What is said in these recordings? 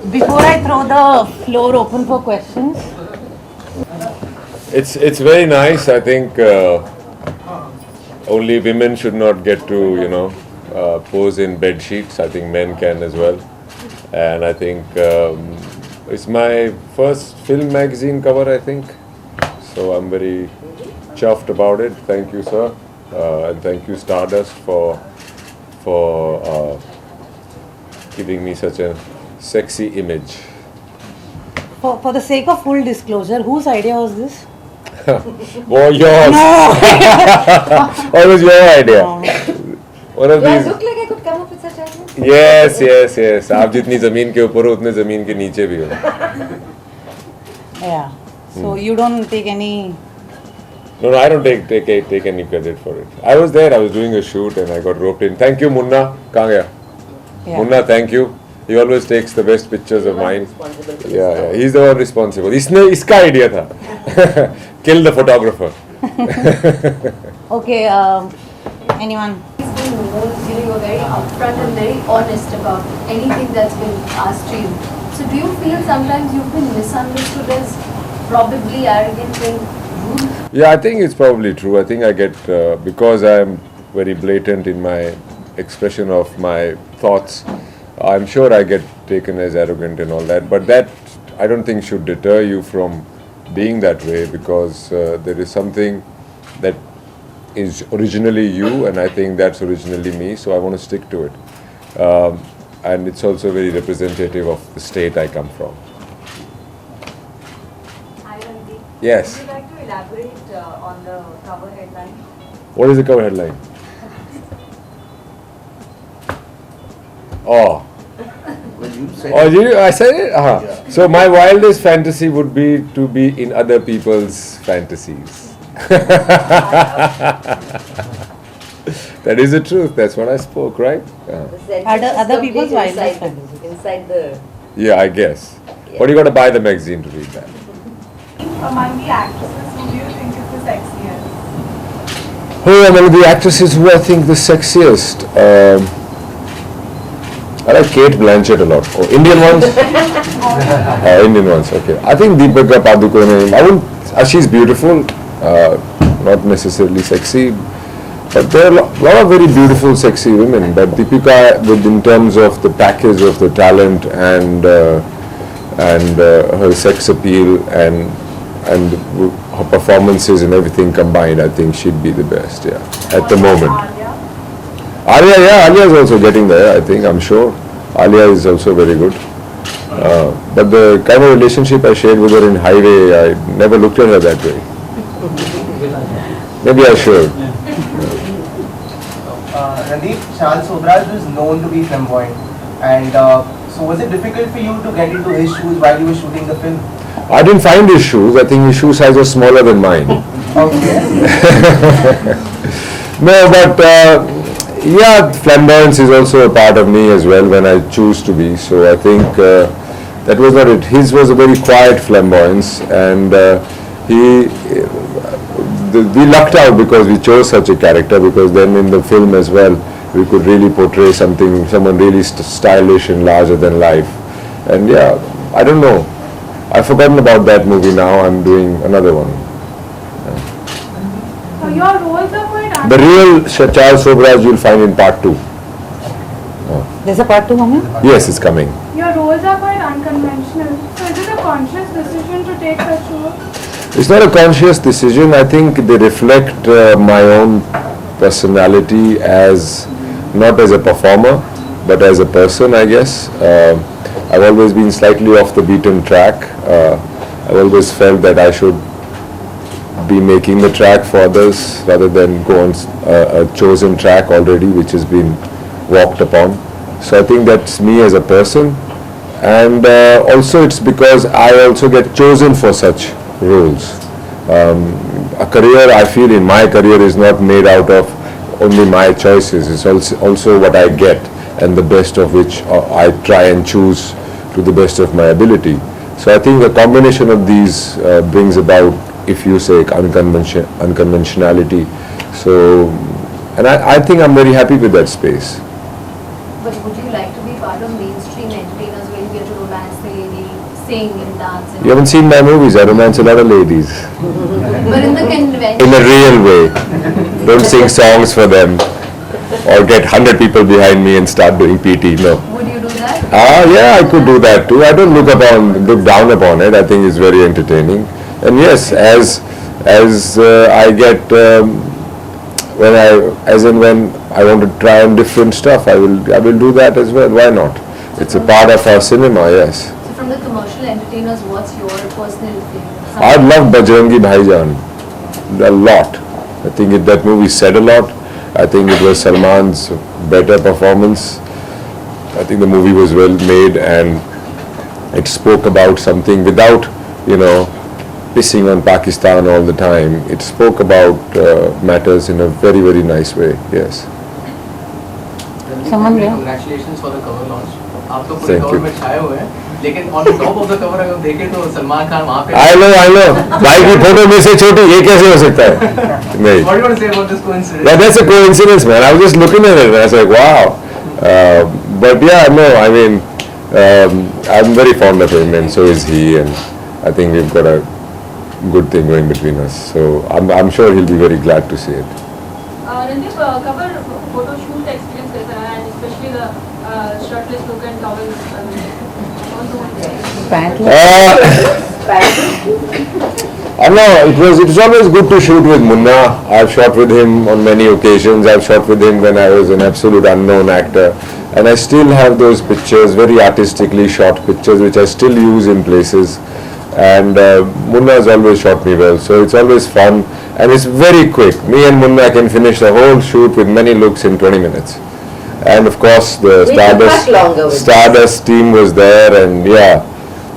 Before I throw the floor open for questions, It's very nice. I think only women should not get to pose in bed sheets. I think men can as well. And I think it's my first film magazine cover. I think so. I'm very chuffed about it. Thank you, sir, and thank you, Stardust, for giving me such a sexy image. for the sake of full disclosure, whose idea was this? Oh, yours. What was your idea? One of Do I these. look like I could come up with such ideas? Yes, yes, yes. आप जितनी जमीन के ऊपर हो उतने जमीन के नीचे भी हो. Yeah. So you don't take any. No, I don't take any credit for it. I was there. I was doing a shoot and I got roped in. Thank you, Munna. कहाँ गया? Yeah. Munna, thank you. He always takes the best pictures of mine. Responsible for this. Yeah, he's the one responsible. इसने इसका idea था. Kill the photographer. Okay. Anyone? He's been known, you're very upfront and very honest about anything that's been asked to you. So do you feel sometimes you've been misunderstood as probably arrogant and rude? Yeah, I think it's probably true. I think I get, because I'm very blatant in my expression of my thoughts, I'm sure I get taken as arrogant and all that. But that, I don't think, should deter you from being that way, because there is something that is originally you, and I think that's originally me, so I want to stick to it. And it's also very representative of the state I come from. Hi, Randeep. Yes. Would you like to elaborate on the cover headline? What is the cover headline? Oh. Well, you said Oh, did you? I said it? Uh-huh. So my wildest fantasy would be to be in other people's fantasies. That is the truth. That's what I spoke, right? The sentence Other is people's complete wildest inside, inside the. Yeah, I guess. Yeah. But you got to buy the magazine to read that. Among the actresses, who do you think is the sexiest? Who are among the actresses who I think the sexiest? I like Kate Blanchett a lot. Oh, Indian ones? Indian ones, okay. I think Deepika Padukone, I wouldn't, she's beautiful, not necessarily sexy, but there are a lot of very beautiful, sexy women. But Deepika, in terms of the package of the talent and her sex appeal and her performances and everything combined, I think she'd be the best, yeah, at the moment. Alia? Alia is also getting there, I think, I'm sure. Alia is also very good. But the kind of relationship I shared with her in Highway, I never looked at her that way. Maybe I should. Randeep, Charles Sobhraj is known to be flamboyant, and so was it difficult for you to get into his shoes while you were shooting the film? I didn't find his shoes. I think his shoe size was smaller than mine. Okay. No, but yeah, flamboyance is also a part of me as well when I choose to be. So I think that was not it. His was a very quiet flamboyance, and we lucked out because we chose such a character, because then in the film as well we could really portray someone really stylish and larger than life. And yeah, I don't know. I've forgotten about that movie now. I'm doing another one. So your roles are quite The real Charles Sobhraj you'll find in part 2. There's a part 2 coming? Yes, it's coming. Your roles are quite unconventional. So is it a conscious decision to take such roles? It's not a conscious decision. I think they reflect my own personality as, not as a performer, but as a person, I guess. I've always been slightly off the beaten track. I've always felt that I should be making the track for others rather than go on a chosen track already, which has been walked upon. So I think that's me as a person, and also it's because I also get chosen for such roles. A career, I feel, in my career is not made out of only my choices. It's also what I get, and the best of which I try and choose to the best of my ability. So I think the combination of these brings about, if you say, unconventionality. So, and I think I'm very happy with that space. But would you like to be part part of mainstream entertainers where you get to romance the lady, sing and dance. And You haven't seen my movies. I romance a lot of ladies But in the convention, in a real way. Don't sing songs for them or get 100 people behind me and start doing PT. No. would you do that? Yeah, I could do that too. I don't look down upon it. I think it's very entertaining. And yes, as I get when I want to try on different stuff, I will do that as well. Why not? It's a part of our cinema. Yes. So from the commercial entertainers, what's your personal favorite? I love Bajrangi Bhaijaan a lot. I think that movie said a lot. I think it was Salman's better performance. I think the movie was well made and it spoke about something without, pissing on Pakistan all the time. It spoke about matters in a very, very nice way. Yes. Someone there? Congratulations for the cover launch. आप तो पूरे Thank cover you. में छाए हुए हैं, लेकिन on the top of the cover अगर हम देखें तो सलमान खान वहाँ पे. I know. भाई की फोटो में से छोटी ये कैसे हो सकता है? नहीं. What do you want to say about this coincidence? Yeah, that's a coincidence, man. I was just looking at it and I was like, wow. But yeah, no, I mean, I'm very fond of him and so is he, and I think we've got a good thing going between us. So I'm sure he'll be very glad to see it. Randeep, cover photo shoot experience कैसा रहा and especially the shirtless look and towels. Pant. I know it was always good to shoot with Munna. I've shot with him on many occasions. I've shot with him when I was an absolute unknown actor, and I still have those pictures, very artistically shot pictures, which I still use in places. And Munna has always shot me well, so it's always fun and it's very quick. Me and Munna can finish the whole shoot with many looks in 20 minutes. And of course, the We took much longer with Stardust team was there, and yeah.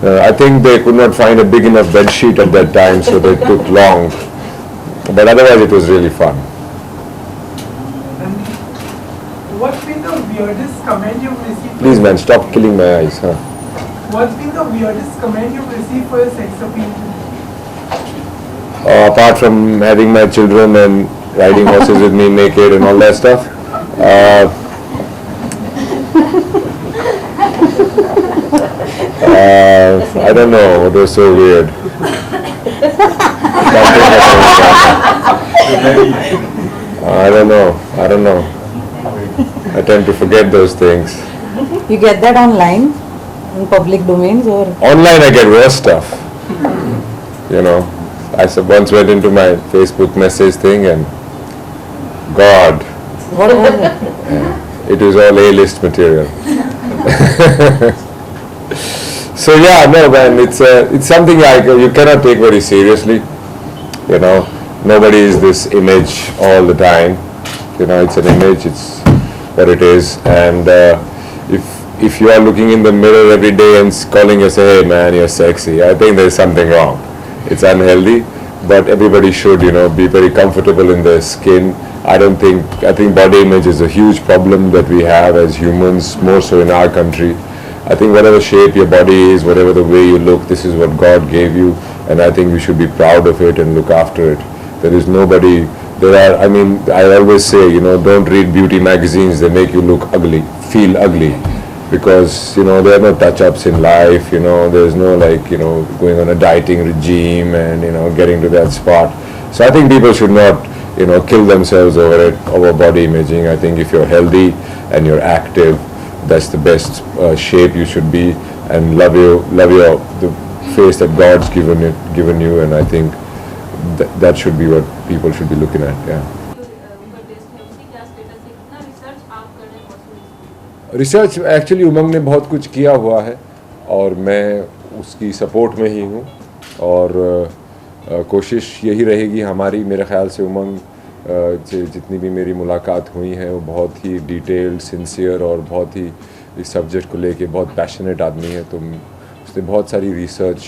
I think they could not find a big enough bed sheet at that time, so they took long. But otherwise, it was really fun. What's been the weirdest comment you've received? Please, man, stop killing my eyes. Huh? What's been the weirdest comment you've received for your sex appeal? Apart from having my children and riding horses with me naked and all that stuff. I don't know. It was so weird. I don't know. I tend to forget those things. You get that online, in public domains, or Online I get worse stuff. I once went into my Facebook message thing and God, what was it? it was all A-list material. So yeah, no man, it's something like you cannot take very seriously. Nobody is this image all the time. It's an image, it's what it is. And if you are looking in the mirror every day and calling yourself, hey man, you're sexy, I think there's something wrong. It's unhealthy, but everybody should, be very comfortable in their skin. I think body image is a huge problem that we have as humans, more so in our country. I think whatever shape your body is, whatever the way you look, this is what God gave you, and I think we should be proud of it and look after it. I always say, don't read beauty magazines, they make you look ugly, feel ugly. Because, there are no touch-ups in life, there's no going on a dieting regime and, getting to that spot. So I think people should not, kill themselves over body imaging. I think if you're healthy and you're active, that's the best shape you should be, and love the face that God's given you, and I think that should be what people should be looking at. Yeah. Research actually Umang ने बहुत कुछ किया हुआ है और मैं उसकी support में ही हूँ, और कोशिश यही रहेगी हमारी। मेरे ख़्याल से उमंग से जितनी भी मेरी मुलाकात हुई है वो बहुत ही डिटेल्ड, सिंसियर और बहुत ही इस सब्जेक्ट को लेके बहुत पैशनेट आदमी है। तो उसने बहुत सारी रिसर्च,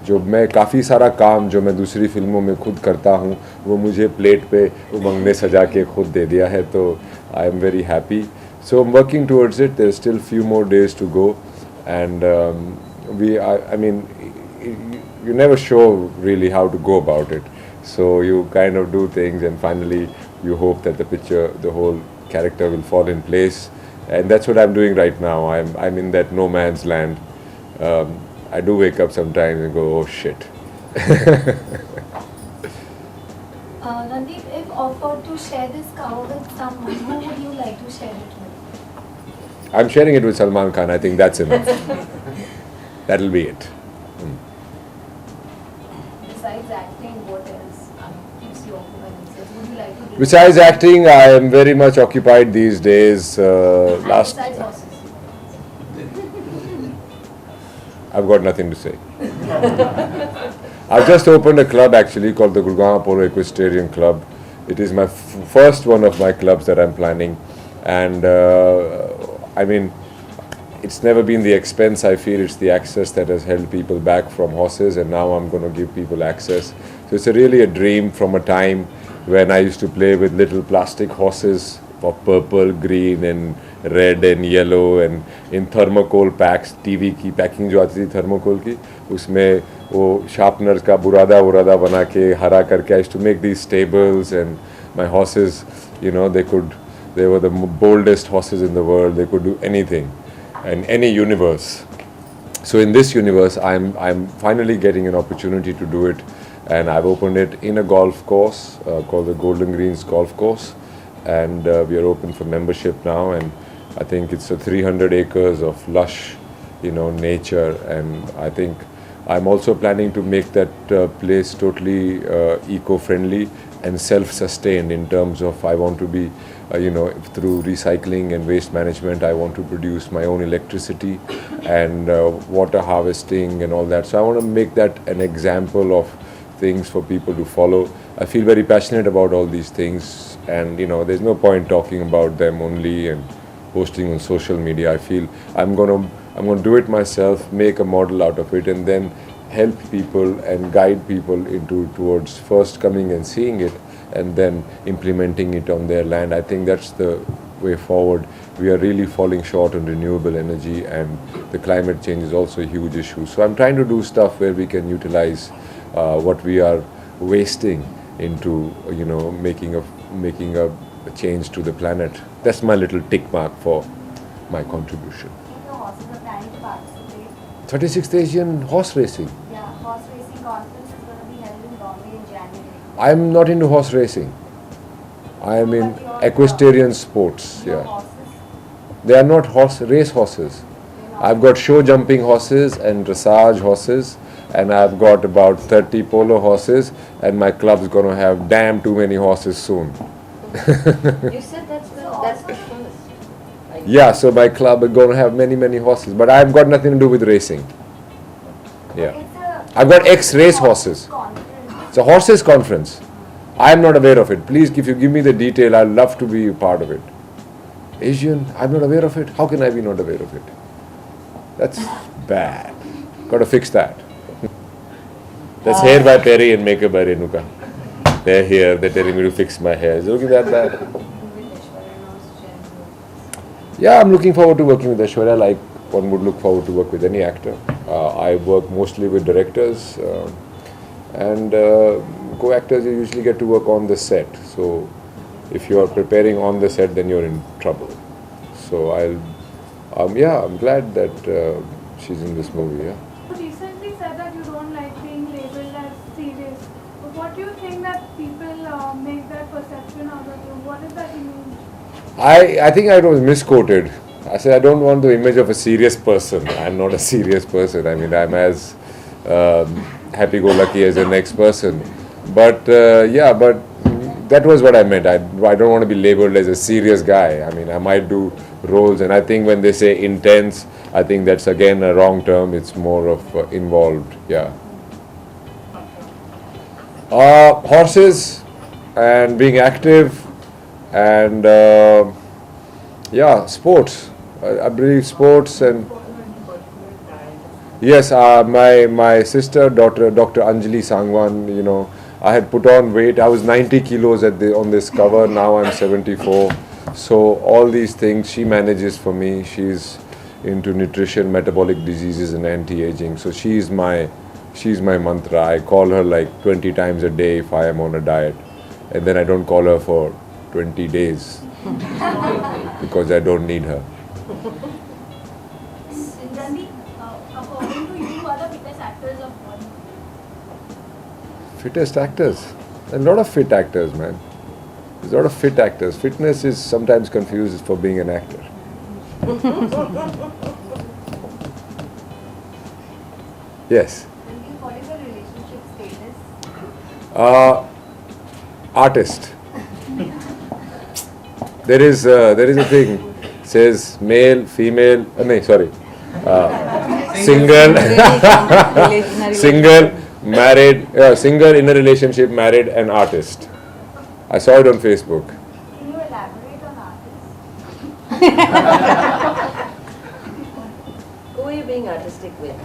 जो मैं काफ़ी सारा काम जो मैं दूसरी फिल्मों में खुद करता हूँ वो मुझे प्लेट पे उमंग ने सजा के खुद दे दिया है। तो I am very happy. So I'm working towards it. There's still few more days to go, and you never show really how to go about it. So you kind of do things, and finally you hope that the whole character will fall in place, And that's what I'm doing right now. I'm in that no man's land. I do wake up sometimes and go, oh shit. Randeep, if offered to share this cover with someone, who would you like to share it with? I'm sharing it with Salman Khan. I think that's enough. That'll be it. Besides acting, what else keeps you occupied? Would you like to do? Besides acting, I am very much occupied these days. Besides horses. I've got nothing to say. I've just opened a club actually called the Gurgaon Polo Equestrian Club. It is my first one of my clubs that I'm planning, and I mean, it's never been the expense. I feel it's the access that has held people back from horses, and now I'm going to give people access. So it's really a dream from a time when I used to play with little plastic horses of purple, green and red and yellow, and in thermocol packs. TV की packing जो आती थी thermocol की, उसमें वो sharpeners का बुरादा बना के हरा करके I used to make these stables, and my horses, you know, they were the boldest horses in the world. They could do anything in any universe. So in this universe, I'm finally getting an opportunity to do it, and I've opened it in a golf course called the Golden Greens Golf Course, and we are open for membership now. And I think it's a 300 acres of lush, you know, nature, and I think I'm also planning to make that place totally eco-friendly and self-sustained in terms of I want to be, you know, through recycling and waste management, I want to produce my own electricity and water harvesting and all that. So I want to make that an example of things for people to follow. I feel very passionate about all these things, and you know, there's no point talking about them only and posting on social media. I feel I'm going to do it myself, make a model out of it, and then help people and guide people towards first coming and seeing it and then implementing it on their land. I think that's the way forward. We are really falling short on renewable energy, and the climate change is also a huge issue. So I'm trying to do stuff where we can utilize what we are wasting into, you know, making a change to the planet. That's my little tick mark for my contribution. If your horses are planning to participate, 36th Asian horse racing. yeah, horse racing conference is going to be held in Bombay in January. I'm not into horse racing. I am in equestrian sports. Your Yeah, horses, they are not race horses. I've got show jumping horses and dressage horses, and I've got about 30 polo horses, and my club's going to have damn too many horses soon. You said that's the first. Yeah, so my club is going to have many horses, but I've got nothing to do with racing. Yeah, it's a I've got ex-race horses. conference. It's a horses conference. I'm not aware of it. Please, if you give me the detail, I'd love to be a part of it. Asian, I'm not aware of it. How can I be not aware of it? That's bad. Got to fix that. That's hair by Perry and makeup by Renuka. They're here. They're telling me to fix my hair. Is it looking that bad? Yeah, I'm looking forward to working with Aishwarya like one would look forward to work with any actor. I work mostly with directors and co-actors. You usually get to work on the set. So if you are preparing on the set, then you're in trouble. So I'm glad that she's in this movie. Yeah. You recently said that you don't like being labeled as serious. But what do you think that people make that perception out of you? What is that image? I think I was misquoted. I said I don't want the image of a serious person. I'm not a serious person. I mean, I'm as happy-go-lucky as the next person. But but that was what I meant. I don't want to be labeled as a serious guy. I mean, I might do roles, and I think when they say intense, I think that's again a wrong term. It's more of involved. Yeah. Horses and being active. And sports. I believe sports and yes, my sister, Dr. Anjali Sangwan. You know, I had put on weight. I was 90 kilos on this cover. Now I'm 74. So all these things she manages for me. She's into nutrition, metabolic diseases, and anti-aging. So she's my mantra. I call her like 20 times a day if I am on a diet, and then I don't call her for 20 days because I don't need her. since Randy, according to you, who are the fittest actors of Bollywood? Fittest actors. A lot of fit actors, man. There's a lot of fit actors. Fitness is sometimes confused for being an actor. Yes. Randy, what is your relationship status? Artist. There is a thing. Says male, female. No, sorry. Single. Single, married. Single in a relationship, married, and artist. I saw it on Facebook. Can you elaborate on artists? Who are you being artistic with?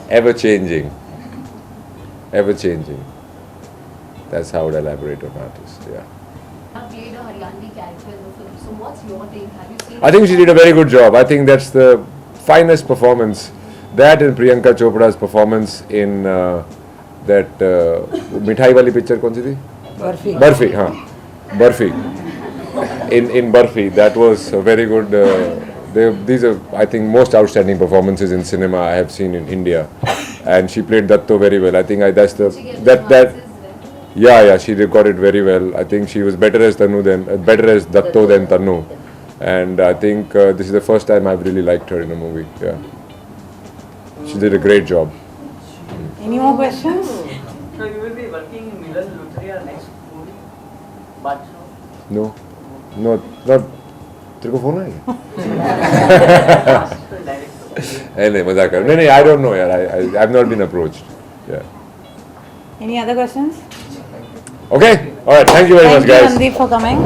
Ever changing. Ever changing. That's how I would elaborate on artist. Yeah. You played a Haryanvi character in the film. So what's your take? Have you seen? I think she did a very good job. I think that's the finest performance. That and Priyanka Chopra's performance in that Mithai wali picture kaun si thi? Barfi. Barfi, हाँ. Barfi. In Barfi, that was a very good. These are, I think, most outstanding performances in cinema I have seen in India, and she played Datto very well. I think that's the Did she get that. nuances well? Yeah, she got it very well. I think she was better as Datto than Tanu, and I think this is the first time I've really liked her in a movie. Yeah, she did a great job. Any more questions? So you will be working in Milan Luthria next movie? But No, not. तेरे को phone आएगा? नहीं मजाक कर नहीं I don't know यार I've not been approached. Yeah. Any other questions? Okay. All right. Thank you very much, Thank you, guys. Mandeep, for coming.